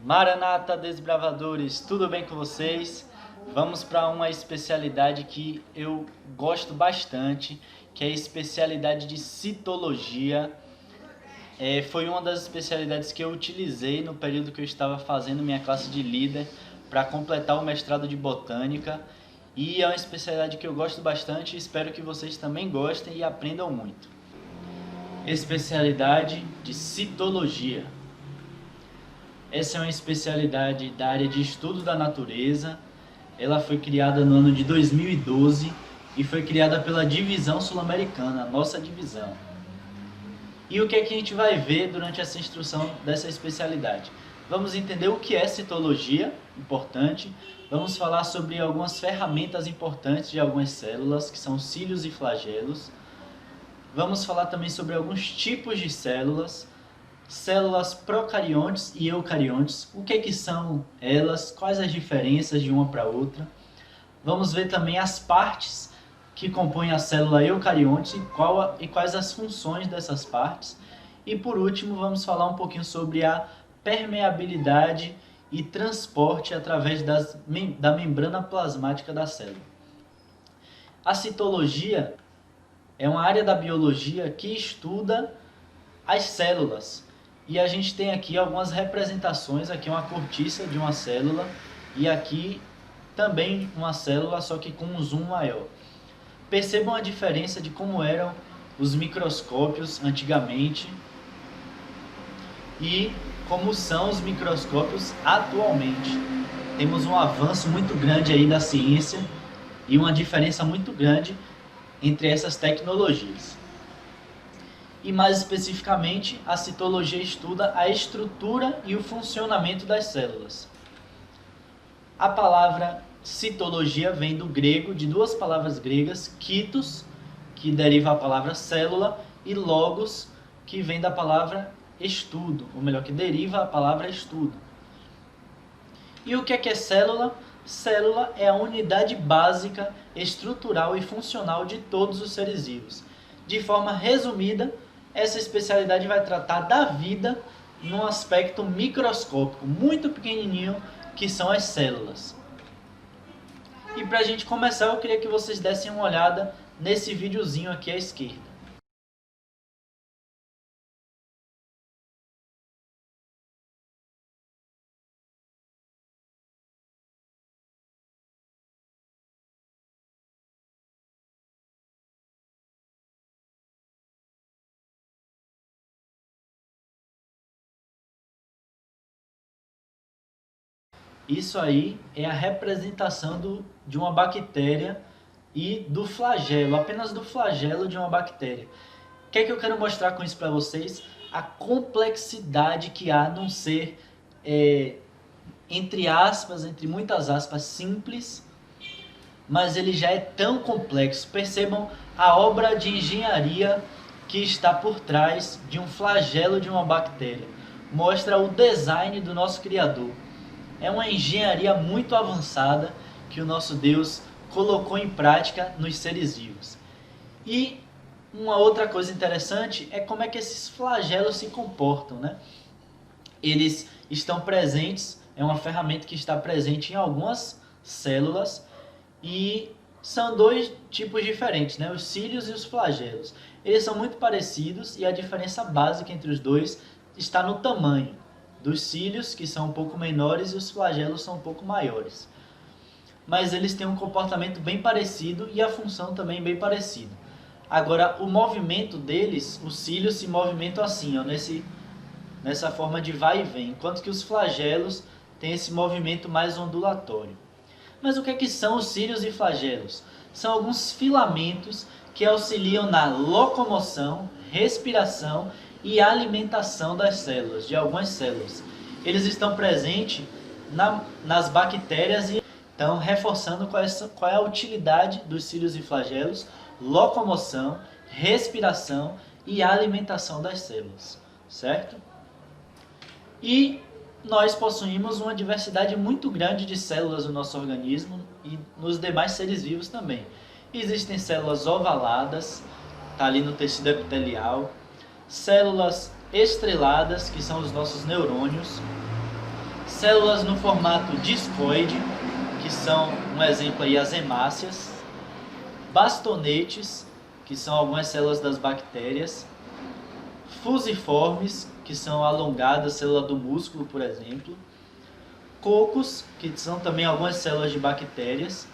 Maranata, desbravadores, tudo bem com vocês? Vamos para uma especialidade que eu gosto bastante, que é a especialidade de citologia. Foi uma das especialidades que eu utilizei no período que eu estava fazendo minha classe de líder para completar o mestrado de botânica. E é uma especialidade que eu gosto bastante e espero que vocês também gostem e aprendam muito. Especialidade de citologia. Essa é uma especialidade da área de estudo da natureza. Ela foi criada no ano de 2012 e foi criada pela Divisão Sul-Americana, a nossa divisão. E o que é que a gente vai ver durante essa instrução dessa especialidade? Vamos entender o que é citologia, importante. Vamos falar sobre algumas ferramentas importantes de algumas células, que são cílios e flagelos. Vamos falar também sobre alguns tipos de células procariontes e eucariontes, o que são elas, quais as diferenças de uma para outra. Vamos ver também as partes que compõem a célula eucarionte e quais as funções dessas partes. E por último, vamos falar um pouquinho sobre a permeabilidade e transporte através da membrana plasmática da célula. A citologia é uma área da biologia que estuda as células. E a gente tem aqui algumas representações, aqui uma cortiça de uma célula e aqui também uma célula, só que com um zoom maior. Percebam a diferença de como eram os microscópios antigamente e como são os microscópios atualmente. Temos um avanço muito grande aí da ciência e uma diferença muito grande entre essas tecnologias. E mais especificamente, a citologia estuda a estrutura e o funcionamento das células. A palavra citologia vem do grego, de duas palavras gregas, cytos, que deriva a palavra célula, e logos, que vem da palavra estudo, ou melhor, que deriva a palavra estudo. E o que é célula? Célula é a unidade básica, estrutural e funcional de todos os seres vivos. De forma resumida, essa especialidade vai tratar da vida num aspecto microscópico, muito pequenininho, que são as células. E para a gente começar, eu queria que vocês dessem uma olhada nesse videozinho aqui à esquerda. Isso aí é a representação de uma bactéria e do flagelo, apenas do flagelo de uma bactéria. O que é que eu quero mostrar com isso para vocês? A complexidade que há num ser, entre aspas, entre muitas aspas, simples, mas ele já é tão complexo. Percebam a obra de engenharia que está por trás de um flagelo de uma bactéria. Mostra o design do nosso Criador. É uma engenharia muito avançada que o nosso Deus colocou em prática nos seres vivos. E uma outra coisa interessante é como é que esses flagelos se comportam, né? Eles estão presentes, é uma ferramenta que está presente em algumas células e são dois tipos diferentes, né? Os cílios e os flagelos. Eles são muito parecidos e a diferença básica entre os dois está no tamanho dos cílios, que são um pouco menores, e os flagelos são um pouco maiores. Mas eles têm um comportamento bem parecido e a função também bem parecida. Agora, o movimento deles, os cílios se movimentam assim, ó, nessa forma de vai e vem, enquanto que os flagelos têm esse movimento mais ondulatório. Mas o que são os cílios e flagelos? São alguns filamentos que auxiliam na locomoção, respiração e alimentação das células, de algumas células. Eles estão presentes nas bactérias e estão reforçando qual é a utilidade dos cílios e flagelos, locomoção, respiração e alimentação das células, certo? E nós possuímos uma diversidade muito grande de células no nosso organismo e nos demais seres vivos também. Existem células ovaladas, está ali no tecido epitelial, células estreladas, que são os nossos neurônios, células no formato discoide, que são, um exemplo aí, as hemácias, bastonetes, que são algumas células das bactérias, fusiformes, que são alongadas, célula do músculo, por exemplo, cocos, que são também algumas células de bactérias,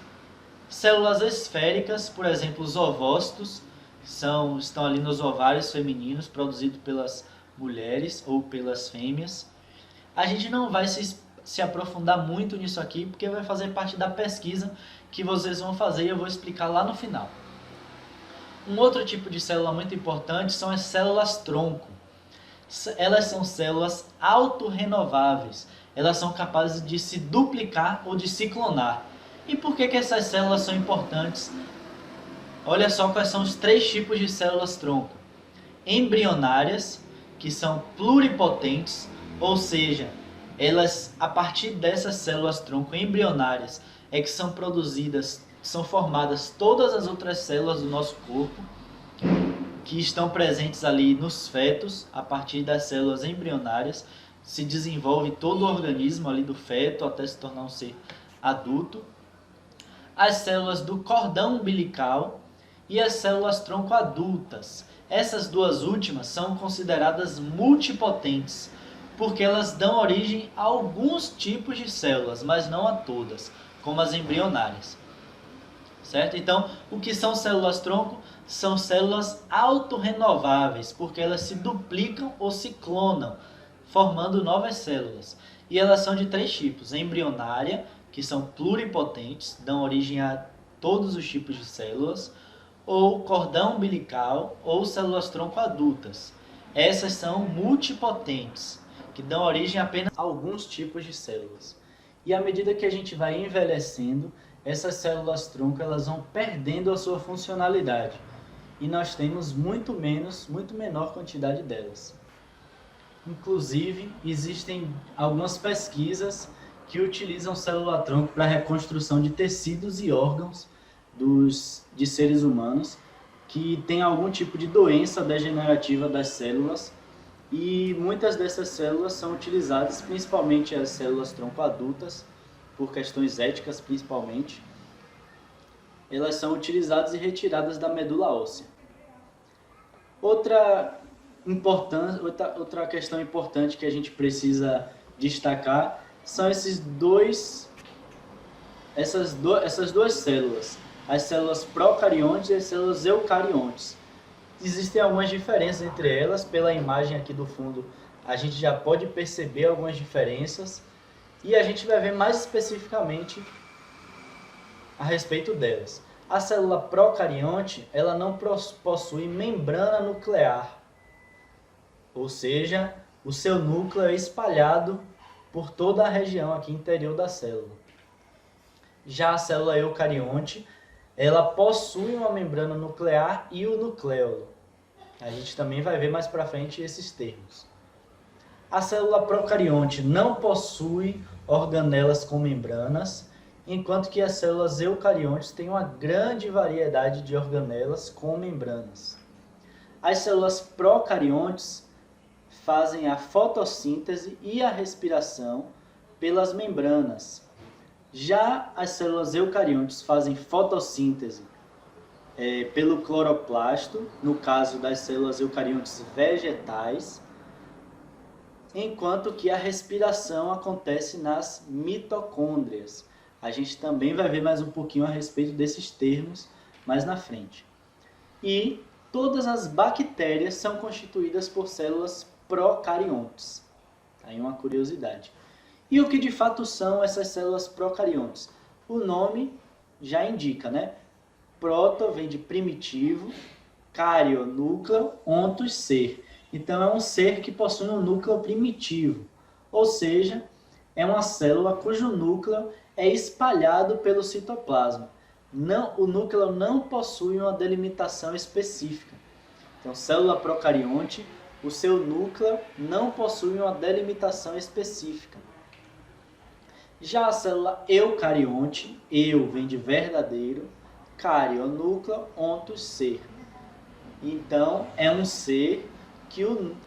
células esféricas, por exemplo, os ovócitos, que estão ali nos ovários femininos, produzidos pelas mulheres ou pelas fêmeas. A gente não vai se aprofundar muito nisso aqui, porque vai fazer parte da pesquisa que vocês vão fazer e eu vou explicar lá no final. Um outro tipo de célula muito importante são as células tronco. Elas são células autorrenováveis. Elas são capazes de se duplicar ou de se clonar. E por que essas células são importantes? Olha só quais são os 3 tipos de células tronco. Embrionárias, que são pluripotentes, ou seja, elas, a partir dessas células tronco embrionárias, é que são produzidas, são formadas todas as outras células do nosso corpo, que estão presentes ali nos fetos. A partir das células embrionárias se desenvolve todo o organismo ali do feto até se tornar um ser adulto. As células do cordão umbilical e as células tronco adultas. Essas duas últimas são consideradas multipotentes, porque elas dão origem a alguns tipos de células, mas não a todas, como as embrionárias. Certo? Então, o que são células tronco? São células autorrenováveis, porque elas se duplicam ou se clonam, formando novas células. E elas são de 3 tipos: embrionária, que são pluripotentes, dão origem a todos os tipos de células, ou cordão umbilical, ou células tronco adultas. Essas são multipotentes, que dão origem a apenas alguns tipos de células. E à medida que a gente vai envelhecendo, essas células tronco elas vão perdendo a sua funcionalidade. E nós temos muito menor quantidade delas. Inclusive, existem algumas pesquisas que utilizam célula-tronco para a reconstrução de tecidos e órgãos de seres humanos que têm algum tipo de doença degenerativa das células, e muitas dessas células são utilizadas, principalmente as células-tronco adultas, por questões éticas principalmente. Elas são utilizadas e retiradas da medula óssea. Outra questão importante que a gente precisa destacar são essas duas células, as células procariontes e as células eucariontes. Existem algumas diferenças entre elas. Pela imagem aqui do fundo, a gente já pode perceber algumas diferenças, e a gente vai ver mais especificamente a respeito delas. A célula procarionte, ela não possui membrana nuclear, ou seja, o seu núcleo é espalhado por toda a região aqui interior da célula. Já a célula eucarionte, ela possui uma membrana nuclear e o nucleolo. A gente também vai ver mais para frente esses termos. A célula procarionte não possui organelas com membranas, enquanto que as células eucariontes têm uma grande variedade de organelas com membranas. As células procariontes fazem a fotossíntese e a respiração pelas membranas. Já as células eucariontes fazem fotossíntese pelo cloroplasto, no caso das células eucariontes vegetais, enquanto que a respiração acontece nas mitocôndrias. A gente também vai ver mais um pouquinho a respeito desses termos mais na frente. E todas as bactérias são constituídas por células procariontes. Aí uma curiosidade. E o que de fato são essas células procariontes? O nome já indica, né? Proto vem de primitivo, cario, núcleo, ontos, ser. Então é um ser que possui um núcleo primitivo, ou seja, é uma célula cujo núcleo é espalhado pelo citoplasma. O núcleo não possui uma delimitação específica. Então, célula procarionte, o seu núcleo não possui uma delimitação específica. Já a célula eucarionte, eu vem de verdadeiro, cario, núcleo, ontos, ser. Então, é um ser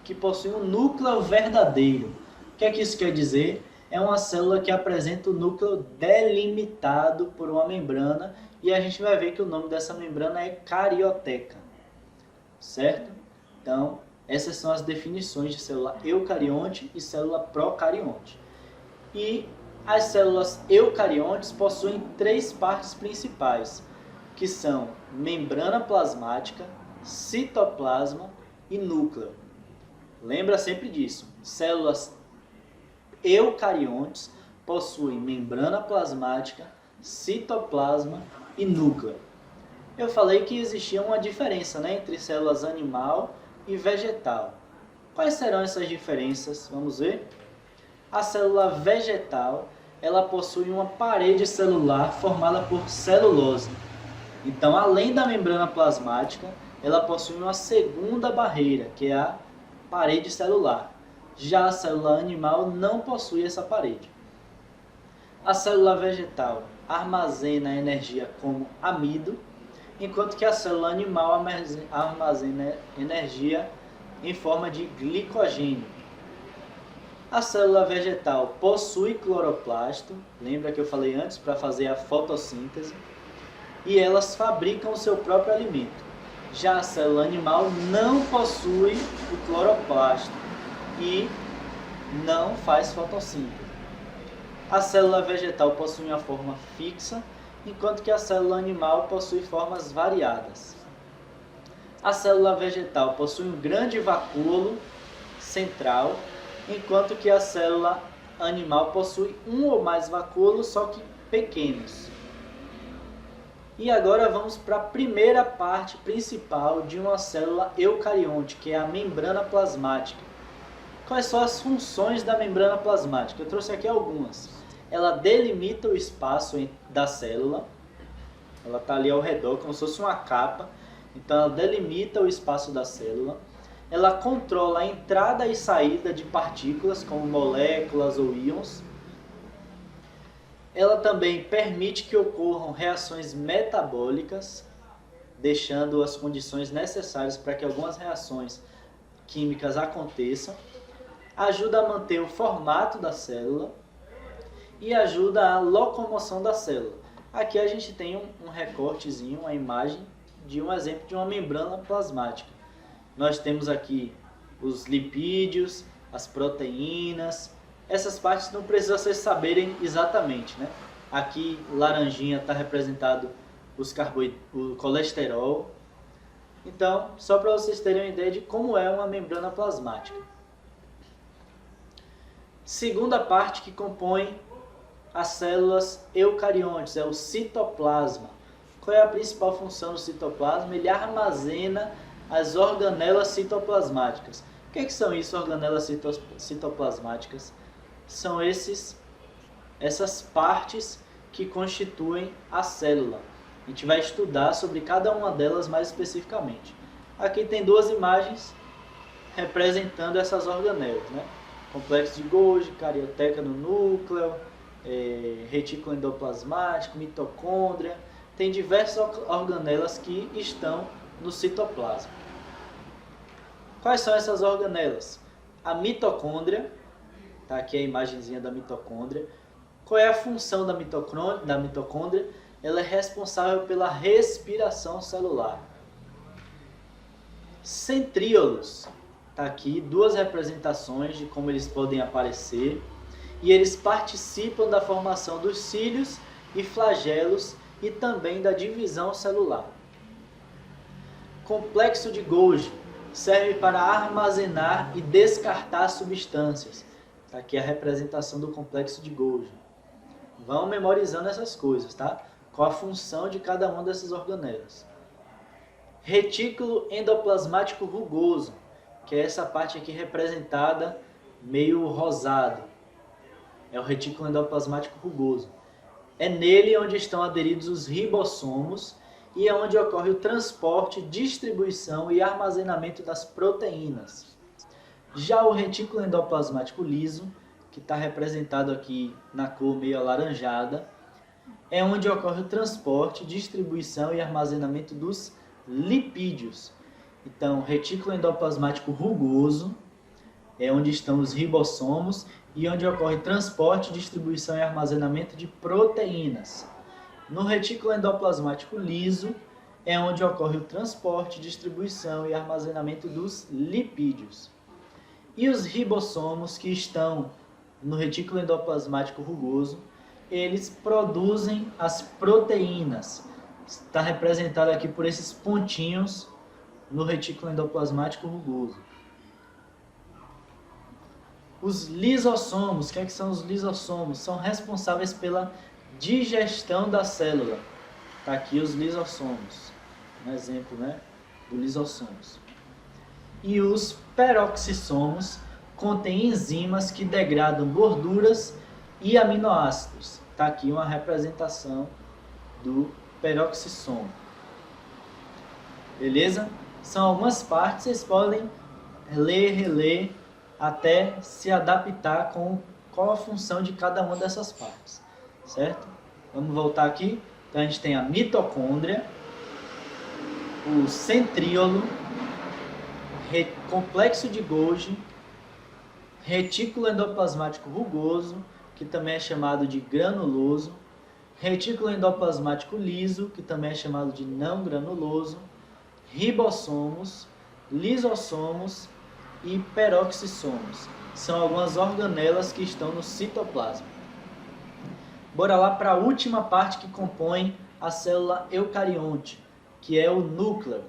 que possui um núcleo verdadeiro. O que é que isso quer dizer? é uma célula que apresenta o núcleo delimitado por uma membrana, e a gente vai ver que o nome dessa membrana é carioteca, certo? Então, essas são as definições de célula eucarionte e célula procarionte. E as células eucariontes possuem três partes principais, que são membrana plasmática, citoplasma e núcleo. Lembra sempre disso. Células eucariontes possuem membrana plasmática, citoplasma e núcleo. Eu falei que existia uma diferença, né, entre células animal e vegetal. Quais serão essas diferenças? Vamos ver? A célula vegetal, ela possui uma parede celular formada por celulose. Então, além da membrana plasmática, ela possui uma segunda barreira, que é a parede celular. Já a célula animal não possui essa parede. A célula vegetal armazena energia como amido, enquanto que a célula animal armazena energia em forma de glicogênio. A célula vegetal possui cloroplasto, lembra que eu falei antes, para fazer a fotossíntese, e elas fabricam o seu próprio alimento. Já a célula animal não possui o cloroplasto e não faz fotossíntese. A célula vegetal possui uma forma fixa, enquanto que a célula animal possui formas variadas. A célula vegetal possui um grande vacúolo central, enquanto que a célula animal possui um ou mais vacúolos, só que pequenos. E agora vamos para a primeira parte principal de uma célula eucarionte, que é a membrana plasmática. Quais são as funções da membrana plasmática? Eu trouxe aqui algumas. Ela delimita o espaço da célula, ela está ali ao redor, como se fosse uma capa, então ela delimita o espaço da célula. Ela controla a entrada e saída de partículas, como moléculas ou íons. Ela também permite que ocorram reações metabólicas, deixando as condições necessárias para que algumas reações químicas aconteçam. Ajuda a manter o formato da célula e ajuda a locomoção da célula. Aqui a gente tem um recortezinho, uma imagem de um exemplo de uma membrana plasmática. Nós temos aqui os lipídios, as proteínas. Essas partes não precisam vocês saberem exatamente, né? Aqui, laranjinha, está representado o colesterol. Então, só para vocês terem uma ideia de como é uma membrana plasmática. Segunda parte que compõe as células eucariontes é o citoplasma. Qual é a principal função do citoplasma? Ele armazena as organelas citoplasmáticas. O que são isso, organelas citoplasmáticas? São essas partes que constituem a célula. A gente vai estudar sobre cada uma delas mais especificamente. Aqui tem duas imagens representando essas organelas, né? Complexo de Golgi, carioteca no núcleo, retículo endoplasmático, mitocôndria. Tem diversas organelas que estão no citoplasma. Quais são essas organelas? A mitocôndria, tá aqui a imagenzinha da mitocôndria. Qual é a função da mitocôndria? Ela é responsável pela respiração celular. Centríolos, tá aqui duas representações de como eles podem aparecer, e eles participam da formação dos cílios e flagelos e também da divisão celular. Complexo de Golgi serve para armazenar e descartar substâncias. Está aqui a representação do complexo de Golgi. Vão memorizando essas coisas, tá? Qual a função de cada uma dessas organelas. Retículo endoplasmático rugoso, que é essa parte aqui representada meio rosado. É o retículo endoplasmático rugoso. É nele onde estão aderidos os ribossomos e é onde ocorre o transporte, distribuição e armazenamento das proteínas. Já o retículo endoplasmático liso, que está representado aqui na cor meio alaranjada, é onde ocorre o transporte, distribuição e armazenamento dos lipídios. Então, retículo endoplasmático rugoso é onde estão os ribossomos e onde ocorre transporte, distribuição e armazenamento de proteínas. No retículo endoplasmático liso é onde ocorre o transporte, distribuição e armazenamento dos lipídios. E os ribossomos, que estão no retículo endoplasmático rugoso, eles produzem as proteínas. Está representado aqui por esses pontinhos no retículo endoplasmático rugoso. Os lisossomos, o que são os lisossomos? São responsáveis pela digestão da célula. Está aqui os lisossomos, um exemplo, né, do lisossomos. E os peroxissomos contêm enzimas que degradam gorduras e aminoácidos. Está aqui uma representação do peroxissomo. Beleza? São algumas partes, vocês podem ler, reler, até se adaptar com qual a função de cada uma dessas partes. Certo? Vamos voltar aqui. Então a gente tem a mitocôndria, o centríolo, complexo de Golgi, retículo endoplasmático rugoso, que também é chamado de granuloso, retículo endoplasmático liso, que também é chamado de não granuloso, ribossomos, lisossomos e peroxissomos. São algumas organelas que estão no citoplasma. Bora lá para a última parte que compõe a célula eucarionte, que é o núcleo.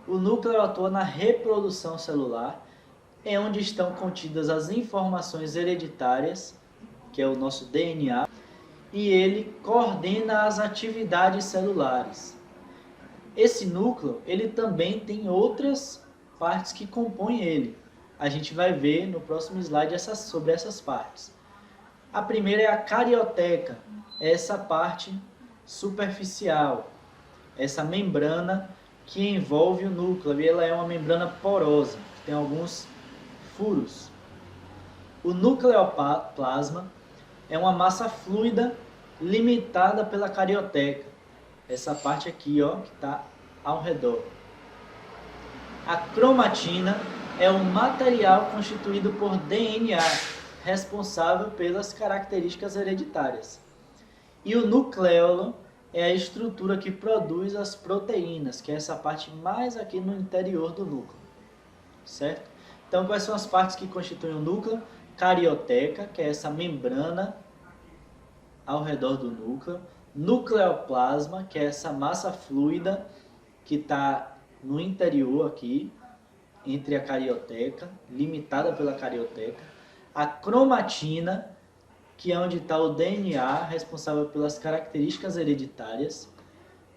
O núcleo atua na reprodução celular, é onde estão contidas as informações hereditárias, que é o nosso DNA, e ele coordena as atividades celulares. Esse núcleo, ele também tem outras partes que compõem ele. A gente vai ver no próximo slide sobre essas partes. A primeira é a carioteca, essa parte superficial, essa membrana que envolve o núcleo, e ela é uma membrana porosa, que tem alguns furos. O nucleoplasma é uma massa fluida limitada pela carioteca, essa parte aqui, ó, que está ao redor. A cromatina é um material constituído por DNA, responsável pelas características hereditárias. E o nucleolo é a estrutura que produz as proteínas, que é essa parte mais aqui no interior do núcleo. Certo? Então, quais são as partes que constituem o núcleo? Carioteca, que é essa membrana ao redor do núcleo. Nucleoplasma, que é essa massa fluida que está no interior aqui, entre a carioteca, limitada pela carioteca. A cromatina, que é onde está o DNA, responsável pelas características hereditárias.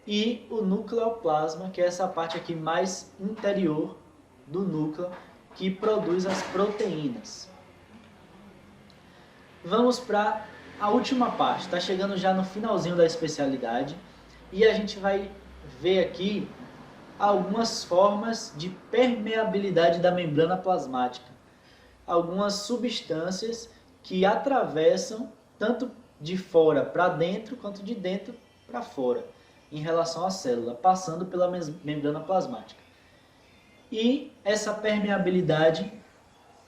E o nucleoplasma, que é essa parte aqui mais interior do núcleo, que produz as proteínas. Vamos para a última parte, está chegando já no finalzinho da especialidade, e a gente vai ver aqui algumas formas de permeabilidade da membrana plasmática. Algumas substâncias que atravessam tanto de fora para dentro quanto de dentro para fora em relação à célula, passando pela membrana plasmática. E essa permeabilidade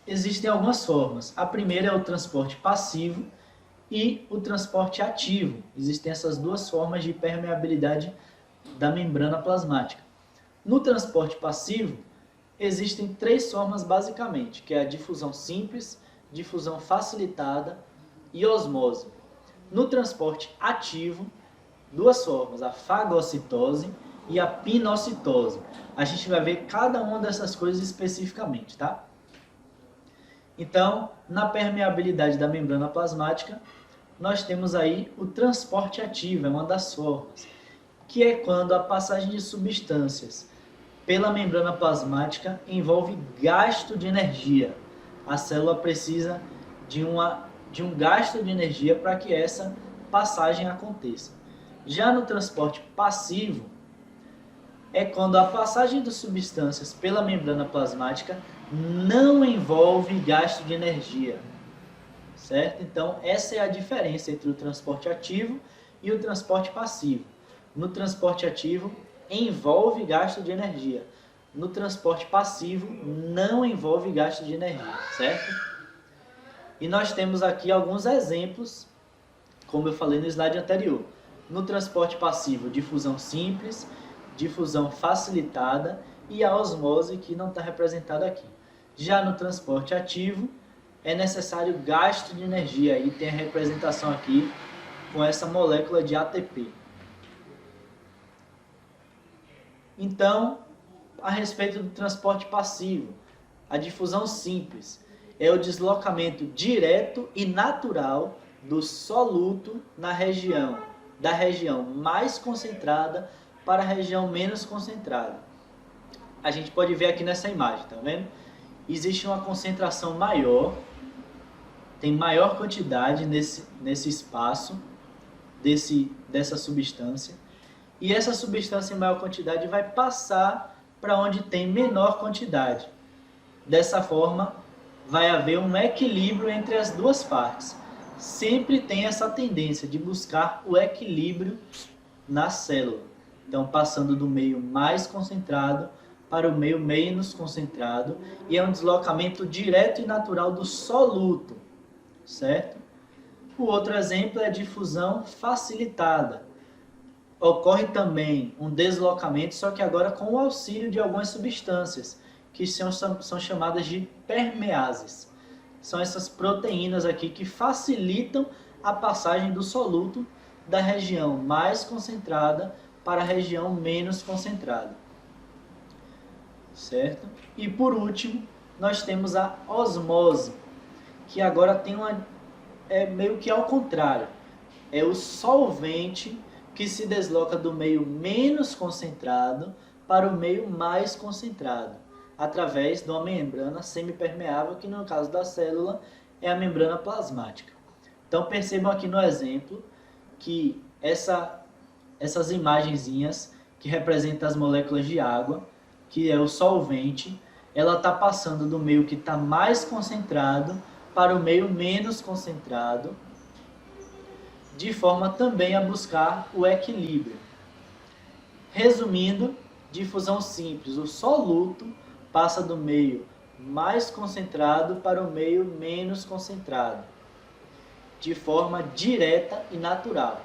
existem algumas formas. A primeira é o transporte passivo e o transporte ativo. Existem essas duas formas de permeabilidade da membrana plasmática. No transporte passivo, existem três formas basicamente, que é a difusão simples, difusão facilitada e osmose. No transporte ativo, duas formas, a fagocitose e a pinocitose. A gente vai ver cada uma dessas coisas especificamente, tá? Então, na permeabilidade da membrana plasmática, nós temos aí o transporte ativo, é uma das formas, que é quando a passagem de substâncias pela membrana plasmática envolve gasto de energia. A célula precisa de um gasto de energia para que essa passagem aconteça. Já no transporte passivo, é quando a passagem de substâncias pela membrana plasmática não envolve gasto de energia. Certo? Então, essa é a diferença entre o transporte ativo e o transporte passivo. No transporte ativo, envolve gasto de energia. no transporte passivo não envolve gasto de energia, certo? E nós temos aqui alguns exemplos, como eu falei no slide anterior. No transporte passivo, difusão simples, difusão facilitada e a osmose, que não está representada aqui. Já no transporte ativo, é necessário gasto de energia, e tem a representação aqui com essa molécula de ATP. Então, a respeito do transporte passivo, a difusão simples é o deslocamento direto e natural do soluto da região mais concentrada para a região menos concentrada. A gente pode ver aqui nessa imagem, tá vendo? Existe uma concentração maior, tem maior quantidade nesse espaço dessa substância, e essa substância em maior quantidade vai passar para onde tem menor quantidade. Dessa forma, vai haver um equilíbrio entre as duas partes. Sempre tem essa tendência de buscar o equilíbrio na célula. Então, passando do meio mais concentrado para o meio menos concentrado, e é um deslocamento direto e natural do soluto, certo? O outro exemplo é a difusão facilitada. Ocorre também um deslocamento, só que agora com o auxílio de algumas substâncias, que são chamadas de permeases. São essas proteínas aqui que facilitam a passagem do soluto da região mais concentrada para a região menos concentrada. Certo? E por último, nós temos a osmose, que agora tem meio que ao contrário. É o solvente que se desloca do meio menos concentrado para o meio mais concentrado, através de uma membrana semipermeável, que no caso da célula é a membrana plasmática. Então percebam aqui no exemplo que essas imagenzinhas que representam as moléculas de água, que é o solvente, ela está passando do meio que está mais concentrado para o meio menos concentrado, de forma também a buscar o equilíbrio. Resumindo, difusão simples, o soluto passa do meio mais concentrado para o meio menos concentrado, de forma direta e natural.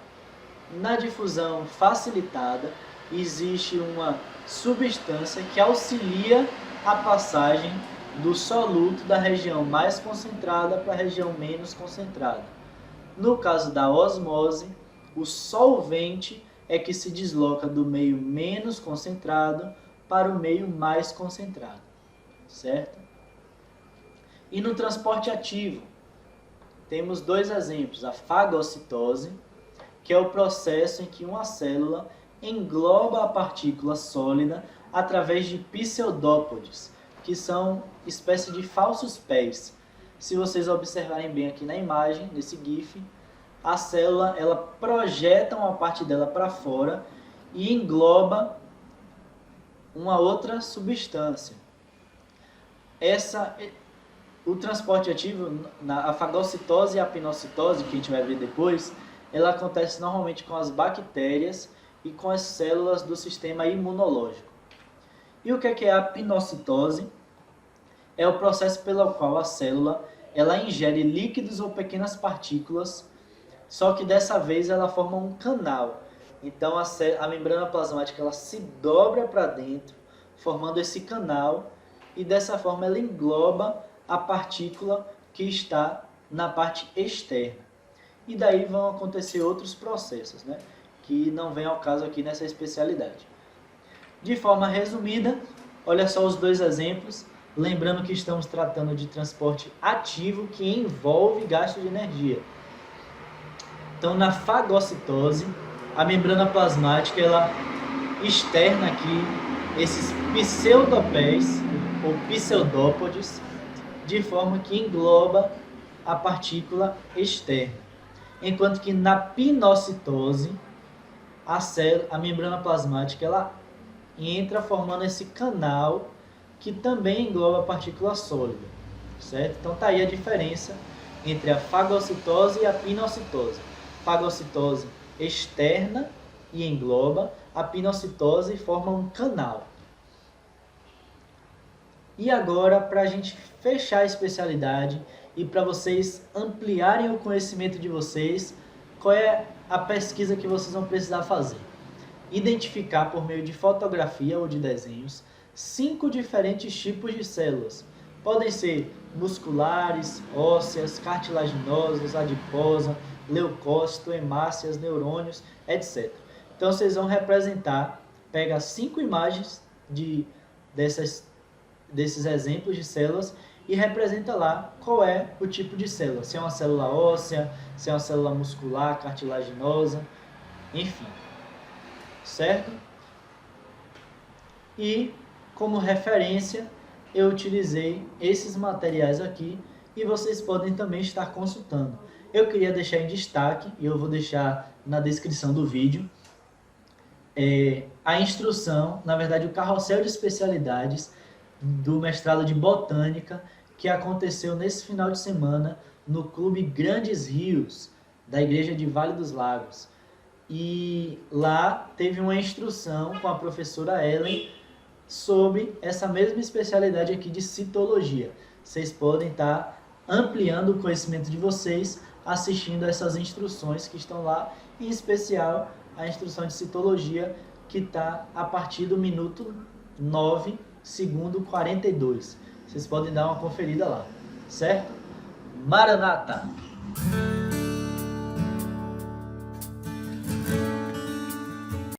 Na difusão facilitada, existe uma substância que auxilia a passagem do soluto da região mais concentrada para a região menos concentrada. No caso da osmose, o solvente é que se desloca do meio menos concentrado para o meio mais concentrado, certo? E no transporte ativo, temos dois exemplos: a fagocitose, que é o processo em que uma célula engloba a partícula sólida através de pseudópodes, que são espécies de falsos pés. Se vocês observarem bem aqui na imagem, nesse GIF, a célula ela projeta uma parte dela para fora e engloba uma outra substância. O transporte ativo, a fagocitose e a pinocitose, que a gente vai ver depois, ela acontece normalmente com as bactérias e com as células do sistema imunológico. E o que é a pinocitose? É o processo pelo qual a célula ela ingere líquidos ou pequenas partículas, só que dessa vez ela forma um canal. Então a membrana plasmática ela se dobra para dentro, formando esse canal, e dessa forma ela engloba a partícula que está na parte externa. E daí vão acontecer outros processos, né, que não vem ao caso aqui nessa especialidade. De forma resumida, olha só os dois exemplos, lembrando que estamos tratando de transporte ativo que envolve gasto de energia. Então, na fagocitose, a membrana plasmática ela externa aqui esses pseudopés ou pseudópodes, de forma que engloba a partícula externa. Enquanto que na pinocitose, a membrana plasmática ela entra formando esse canal que também engloba a partícula sólida, certo? Então tá aí a diferença entre a fagocitose e a pinocitose. Fagocitose externa e engloba, a pinocitose forma um canal. E agora, para a gente fechar a especialidade e para vocês ampliarem o conhecimento de vocês, qual é a pesquisa que vocês vão precisar fazer? Identificar por meio de fotografia ou de desenhos 5 diferentes tipos de células. Podem ser musculares, ósseas, cartilaginosas, adiposa, leucócito, hemácias, neurônios, etc. Então vocês vão representar, pega 5 imagens desses exemplos de células e representa lá qual é o tipo de célula. Se é uma célula óssea, se é uma célula muscular, cartilaginosa, enfim. Certo? E como referência eu utilizei esses materiais aqui e vocês podem também estar consultando. Eu queria deixar em destaque, e eu vou deixar na descrição do vídeo, a instrução, na verdade o carrossel de especialidades do mestrado de Botânica que aconteceu nesse final de semana no Clube Grandes Rios, da Igreja de Vale dos Lagos. E lá teve uma instrução com a professora Ellen sobre essa mesma especialidade aqui de citologia. Vocês podem estar ampliando o conhecimento de vocês assistindo essas instruções que estão lá, em especial a instrução de citologia que está a partir do minuto 9, segundo 42. Vocês podem dar uma conferida lá, certo? Maranata!